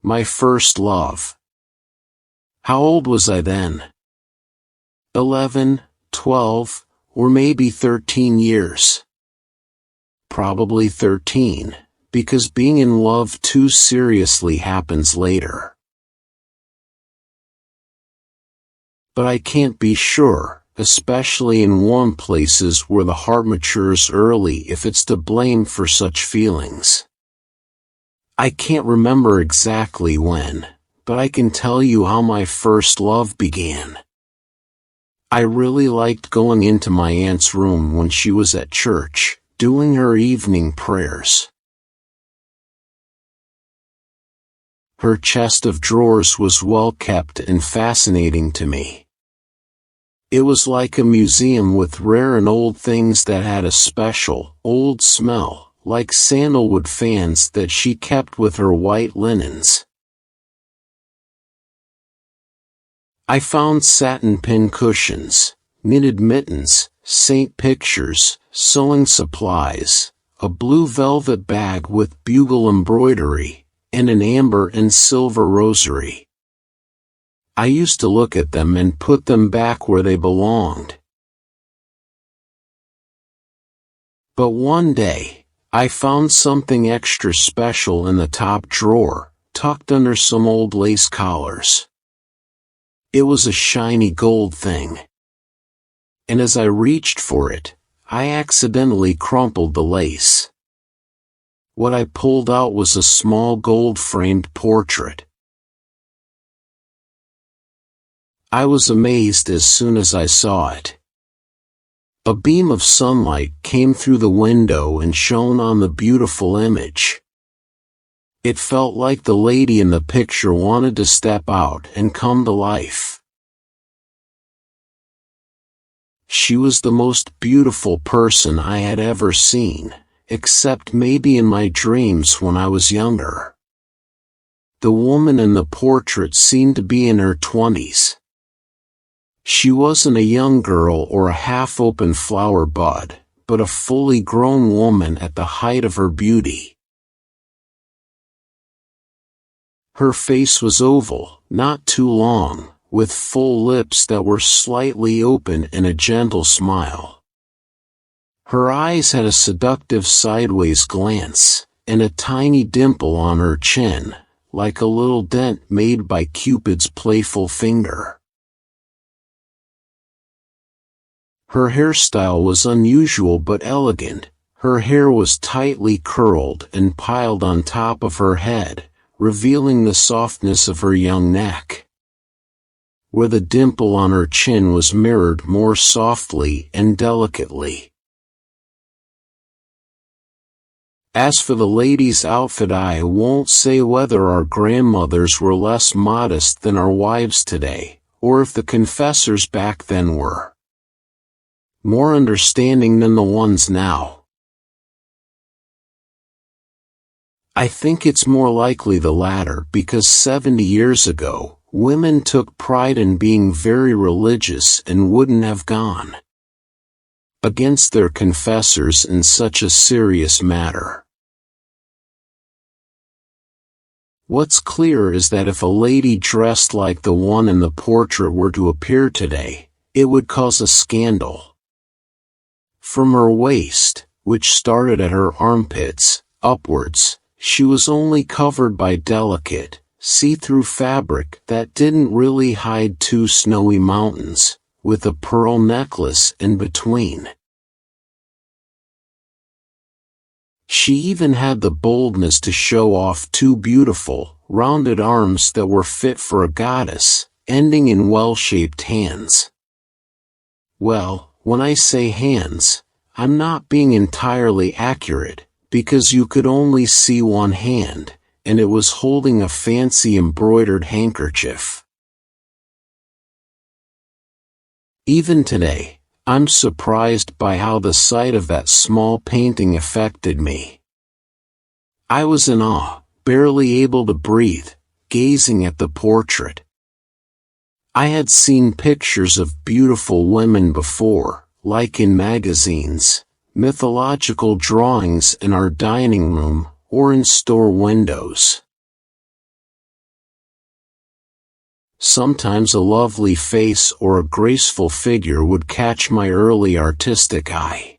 My first love. How old was I then? 11, 12, or maybe 13 years. Probably 13, because being in love too seriously happens later. But I can't be sure, especially in warm places where the heart matures early, if it's to blame for such feelings. I can't remember exactly when, but I can tell you how my first love began. I really liked going into my aunt's room when she was at church, doing her evening prayers. Her chest of drawers was well kept and fascinating to me. It was like a museum with rare and old things that had a special, old smell, like sandalwood fans that she kept with her white linens. I found satin pin cushions, knitted mittens, saint pictures, sewing supplies, a blue velvet bag with bugle embroidery, and an amber and silver rosary. I used to look at them and put them back where they belonged. But one day, I found something extra special in the top drawer, tucked under some old lace collars. It was a shiny gold thing. And as I reached for it, I accidentally crumpled the lace. What I pulled out was a small gold-framed portrait. I was amazed as soon as I saw it. A beam of sunlight came through the window and shone on the beautiful image. It felt like the lady in the picture wanted to step out and come to life. She was the most beautiful person I had ever seen, except maybe in my dreams when I was younger. The woman in the portrait seemed to be in her 20s. She wasn't a young girl or a half-open flower bud, but a fully grown woman at the height of her beauty. Her face was oval, not too long, with full lips that were slightly open and a gentle smile. Her eyes had a seductive sideways glance, and a tiny dimple on her chin, like a little dent made by Cupid's playful finger. Her hairstyle was unusual but elegant. Her hair was tightly curled and piled on top of her head, revealing the softness of her young neck, where the dimple on her chin was mirrored more softly and delicately. As for the lady's outfit, I won't say whether our grandmothers were less modest than our wives today, or if the confessors back then were more understanding than the ones now. I think it's more likely the latter, because 70 years ago, women took pride in being very religious and wouldn't have gone against their confessors in such a serious matter. What's clear is that if a lady dressed like the one in the portrait were to appear today, it would cause a scandal. From her waist, which started at her armpits, upwards, she was only covered by delicate, see-through fabric that didn't really hide two snowy mountains, with a pearl necklace in between. She even had the boldness to show off two beautiful, rounded arms that were fit for a goddess, ending in well-shaped hands. Well, when I say hands, I'm not being entirely accurate, because you could only see one hand, and it was holding a fancy embroidered handkerchief. Even today, I'm surprised by how the sight of that small painting affected me. I was in awe, barely able to breathe, gazing at the portrait. I had seen pictures of beautiful women before, like in magazines, mythological drawings in our dining room, or in store windows. Sometimes a lovely face or a graceful figure would catch my early artistic eye.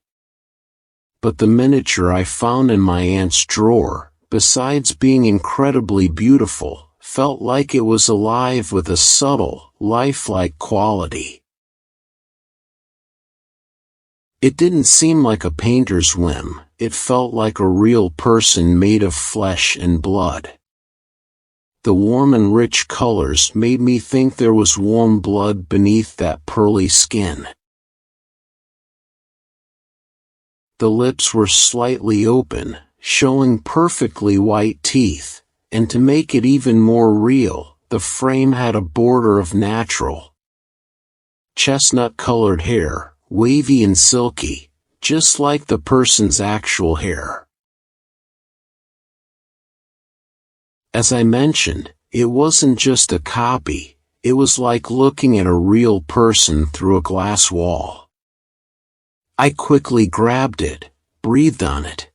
But the miniature I found in my aunt's drawer, besides being incredibly beautiful, felt like it was alive with a subtle, lifelike quality. It didn't seem like a painter's whim, it felt like a real person made of flesh and blood. The warm and rich colors made me think there was warm blood beneath that pearly skin. The lips were slightly open, showing perfectly white teeth, and to make it even more real, the frame had a border of natural, chestnut-colored hair, wavy and silky, just like the person's actual hair. As I mentioned, it wasn't just a copy, it was like looking at a real person through a glass wall. I quickly grabbed it, breathed on it,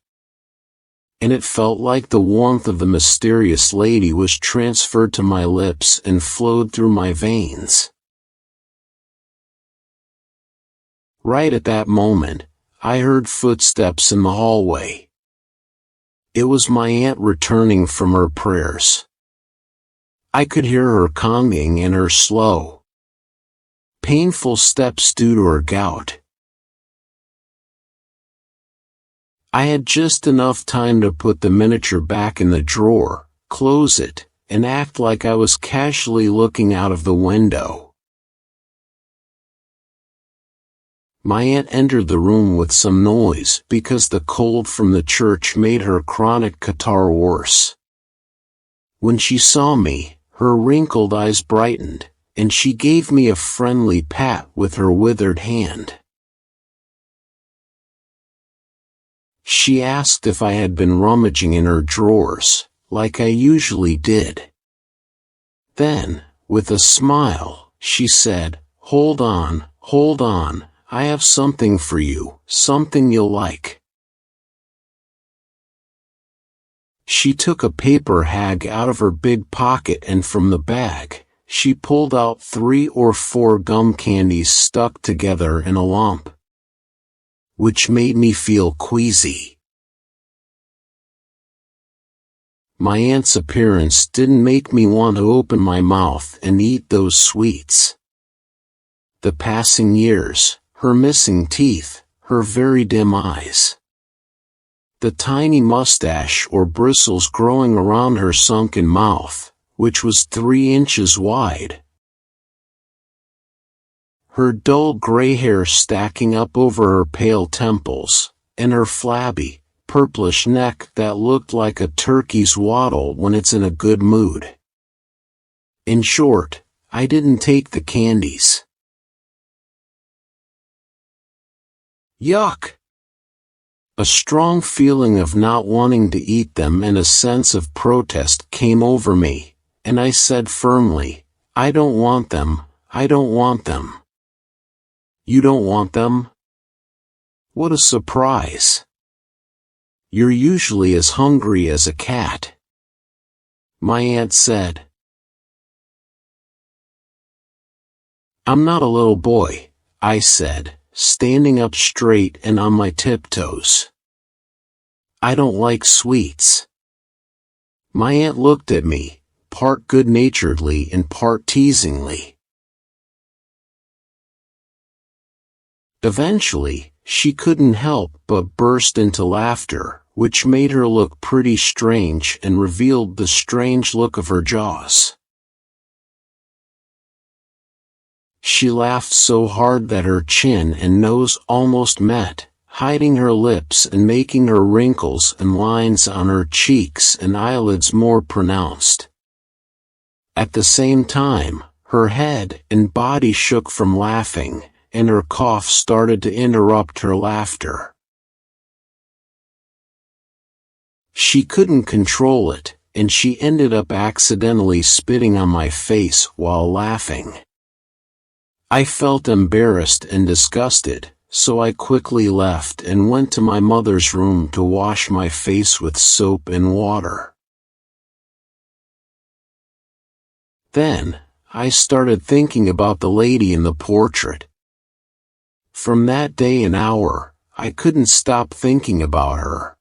and it felt like the warmth of the mysterious lady was transferred to my lips and flowed through my veins. Right at that moment, I heard footsteps in the hallway. It was my aunt returning from her prayers. I could hear her conning and her slow, painful steps due to her gout. I had just enough time to put the miniature back in the drawer, close it, and act like I was casually looking out of the window. My aunt entered the room with some noise because the cold from the church made her chronic catarrh worse. When she saw me, her wrinkled eyes brightened, and she gave me a friendly pat with her withered hand. She asked if I had been rummaging in her drawers, like I usually did. Then, with a smile, she said, hold on, I have something for you, something you'll like." She took a paper hag out of her big pocket, and from the bag, she pulled out 3 or 4 gum candies stuck together in a lump, which made me feel queasy. My aunt's appearance didn't make me want to open my mouth and eat those sweets. The passing years, her missing teeth, her very dim eyes, the tiny mustache or bristles growing around her sunken mouth, which was 3 inches wide, her dull gray hair stacking up over her pale temples, and her flabby, purplish neck that looked like a turkey's waddle when it's in a good mood. In short, I didn't take the candies. Yuck! A strong feeling of not wanting to eat them and a sense of protest came over me, and I said firmly, "I don't want them, I don't want them." "You don't want them?" What a surprise! "You're usually as hungry as a cat," my aunt said. "I'm not a little boy," I said, standing up straight and on my tiptoes. "I don't like sweets." My aunt looked at me, part good-naturedly and part teasingly. Eventually, she couldn't help but burst into laughter, which made her look pretty strange and revealed the strange look of her jaws. She laughed so hard that her chin and nose almost met, hiding her lips and making her wrinkles and lines on her cheeks and eyelids more pronounced. At the same time, her head and body shook from laughing, and her cough started to interrupt her laughter. She couldn't control it, and she ended up accidentally spitting on my face while laughing. I felt embarrassed and disgusted, so I quickly left and went to my mother's room to wash my face with soap and water. Then, I started thinking about the lady in the portrait. From that day and hour, I couldn't stop thinking about her.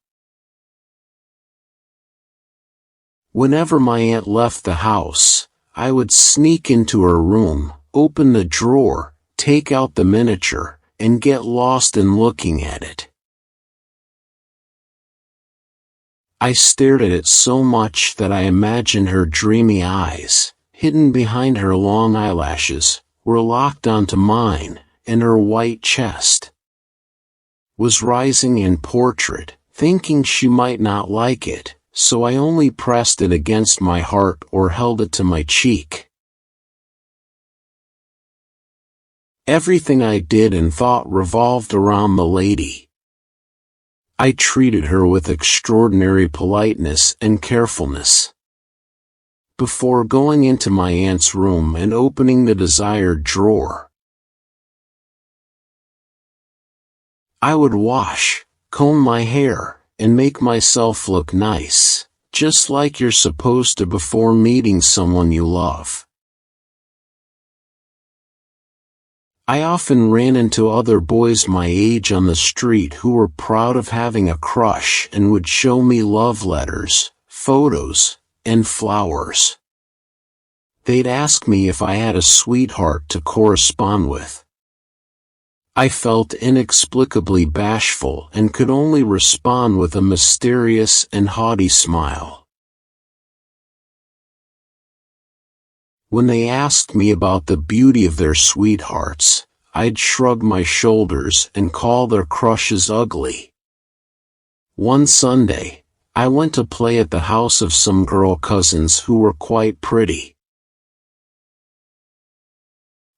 Whenever my aunt left the house, I would sneak into her room, open the drawer, take out the miniature, and get lost in looking at it. I stared at it so much that I imagined her dreamy eyes, hidden behind her long eyelashes, were locked onto mine, and her white chest was rising in portrait, thinking she might not like it, so I only pressed it against my heart or held it to my cheek. Everything I did and thought revolved around the lady. I treated her with extraordinary politeness and carefulness. Before going into my aunt's room and opening the desired drawer, I would wash, comb my hair, and make myself look nice, just like you're supposed to before meeting someone you love. I often ran into other boys my age on the street who were proud of having a crush and would show me love letters, photos, and flowers. They'd ask me if I had a sweetheart to correspond with. I felt inexplicably bashful and could only respond with a mysterious and haughty smile. When they asked me about the beauty of their sweethearts, I'd shrug my shoulders and call their crushes ugly. One Sunday, I went to play at the house of some girl cousins who were quite pretty.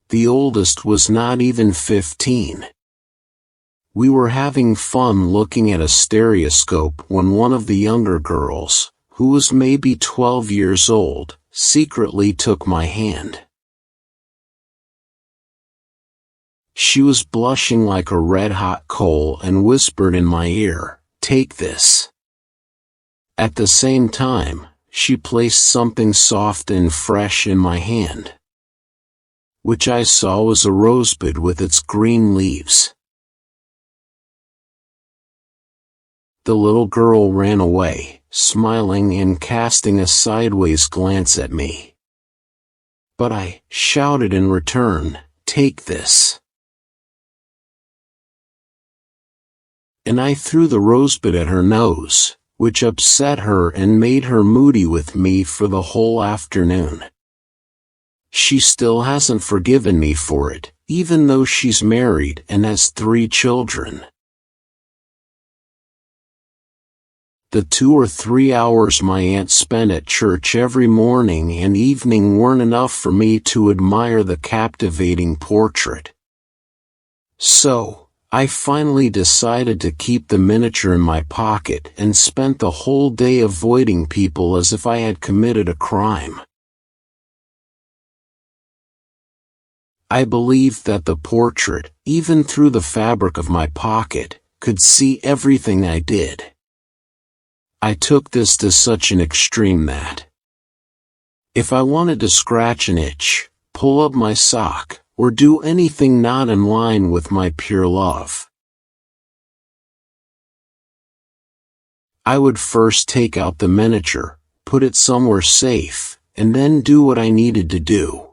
The oldest was not even 15. We were having fun looking at a stereoscope when one of the younger girls, who was maybe 12 years old, secretly took my hand. She was blushing like a red-hot coal and whispered in my ear, "Take this." At the same time, she placed something soft and fresh in my hand, which I saw was a rosebud with its green leaves. The little girl ran away, smiling and casting a sideways glance at me. But I shouted in return, "Take this." And I threw the rosebud at her nose, which upset her and made her moody with me for the whole afternoon. She still hasn't forgiven me for it, even though she's married and has 3 children. The 2 or 3 hours my aunt spent at church every morning and evening weren't enough for me to admire the captivating portrait. So, I finally decided to keep the miniature in my pocket and spent the whole day avoiding people as if I had committed a crime. I believed that the portrait, even through the fabric of my pocket, could see everything I did. I took this to such an extreme that if I wanted to scratch an itch, pull up my sock, or do anything not in line with my pure love, I would first take out the miniature, put it somewhere safe, and then do what I needed to do.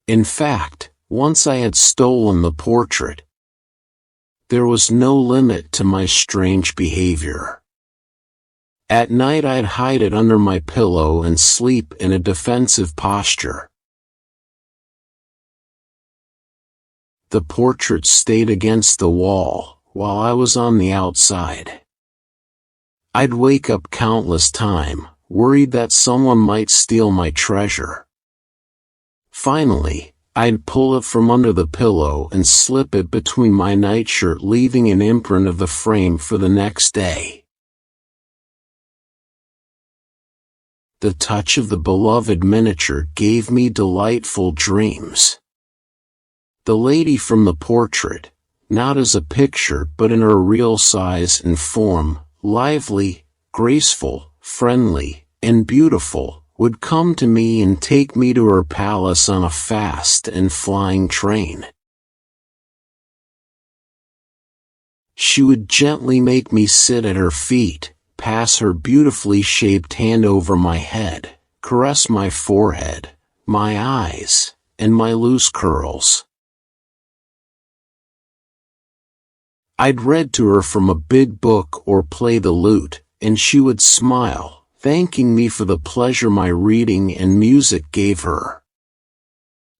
In fact, once I had stolen the portrait, there was no limit to my strange behavior. At night I'd hide it under my pillow and sleep in a defensive posture. The portrait stayed against the wall, while I was on the outside. I'd wake up countless times, worried that someone might steal my treasure. Finally, I'd pull it from under the pillow and slip it between my nightshirt, leaving an imprint of the frame for the next day. The touch of the beloved miniature gave me delightful dreams. The lady from the portrait, not as a picture but in her real size and form, lively, graceful, friendly, and beautiful, would come to me and take me to her palace on a fast and flying train. She would gently make me sit at her feet, pass her beautifully shaped hand over my head, caress my forehead, my eyes, and my loose curls. I'd read to her from a big book or play the lute, and she would smile, thanking me for the pleasure my reading and music gave her.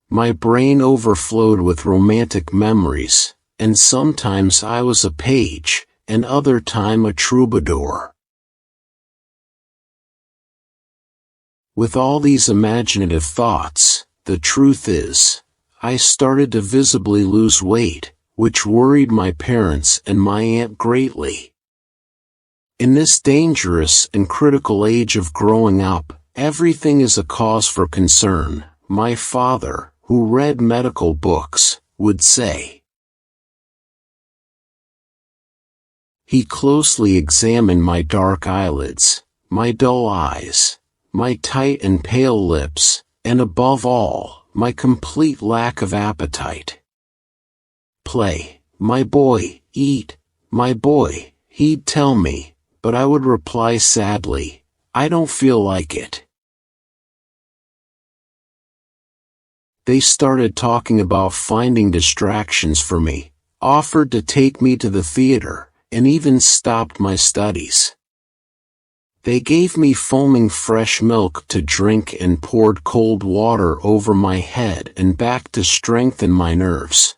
My brain overflowed with romantic memories, and sometimes I was a page, and other time a troubadour. With all these imaginative thoughts, the truth is, I started to visibly lose weight, which worried my parents and my aunt greatly. In this dangerous and critical age of growing up, everything is a cause for concern, my father, who read medical books, would say. He closely examined my dark eyelids, my dull eyes, my tight and pale lips, and above all, my complete lack of appetite. "Play, my boy, eat, my boy," he'd tell me, but I would reply sadly, "I don't feel like it." They started talking about finding distractions for me, offered to take me to the theater, and even stopped my studies. They gave me foaming fresh milk to drink and poured cold water over my head and back to strengthen my nerves.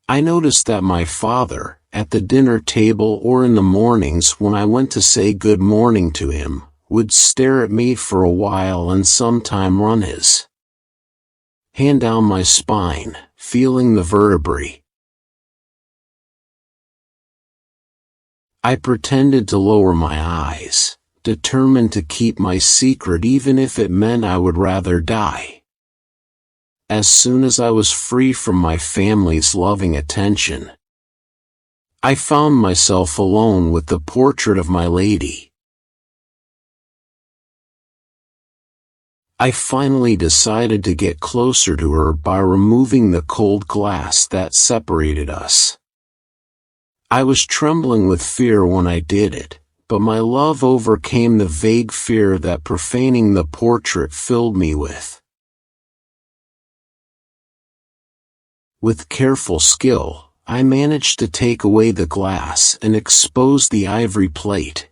I noticed that my father, at the dinner table or in the mornings when I went to say good morning to him, would stare at me for a while and sometime run his hand down my spine, feeling the vertebrae. I pretended to lower my eyes, determined to keep my secret even if it meant I would rather die. As soon as I was free from my family's loving attention, I found myself alone with the portrait of my lady. I finally decided to get closer to her by removing the cold glass that separated us. I was trembling with fear when I did it, but my love overcame the vague fear that profaning the portrait filled me with. With careful skill, I managed to take away the glass and expose the ivory plate.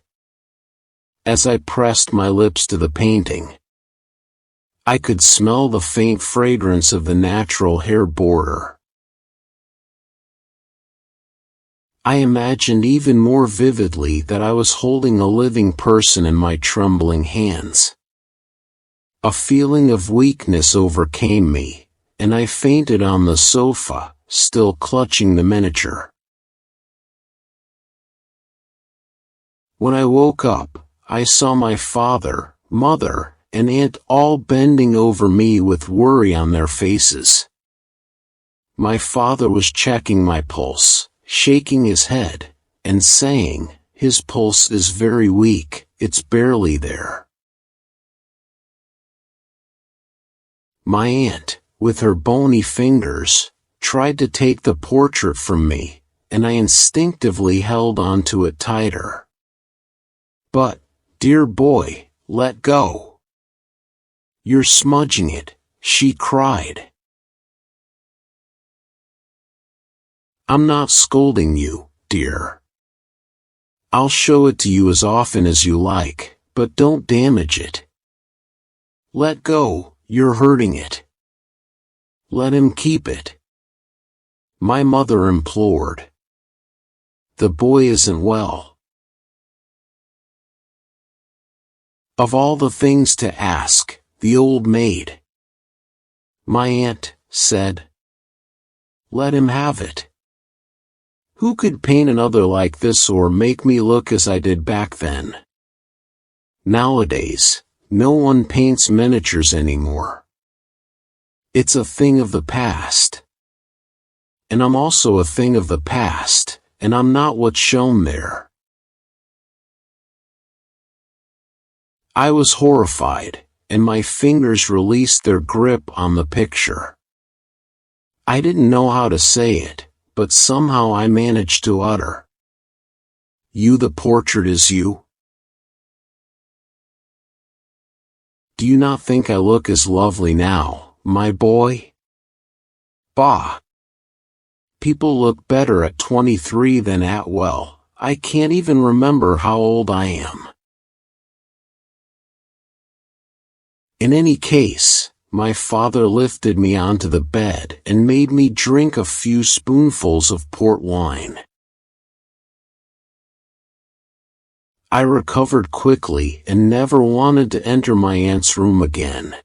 As I pressed my lips to the painting, I could smell the faint fragrance of the natural hair border. I imagined even more vividly that I was holding a living person in my trembling hands. A feeling of weakness overcame me, and I fainted on the sofa, still clutching the miniature. When I woke up, I saw my father, mother, and aunt all bending over me with worry on their faces. My father was checking my pulse, shaking his head, and saying, "His pulse is very weak, it's barely there." My aunt, with her bony fingers, tried to take the portrait from me, and I instinctively held onto it tighter. "But, dear boy, let go. You're smudging it," she cried. "I'm not scolding you, dear. I'll show it to you as often as you like, but don't damage it. Let go, you're hurting it. Let him keep it," my mother implored. "The boy isn't well." Of all the things to ask, the old maid, my aunt, said, "Let him have it. Who could paint another like this or make me look as I did back then? Nowadays, no one paints miniatures anymore. It's a thing of the past. And I'm also a thing of the past, and I'm not what's shown there." I was horrified, and my fingers released their grip on the picture. I didn't know how to say it, but somehow I managed to utter, "You, the portrait is you? Do you not think I look as lovely now, my boy?" Bah! People look better at 23 than at, well, I can't even remember how old I am. In any case, my father lifted me onto the bed and made me drink a few spoonfuls of port wine. I recovered quickly and never wanted to enter my aunt's room again.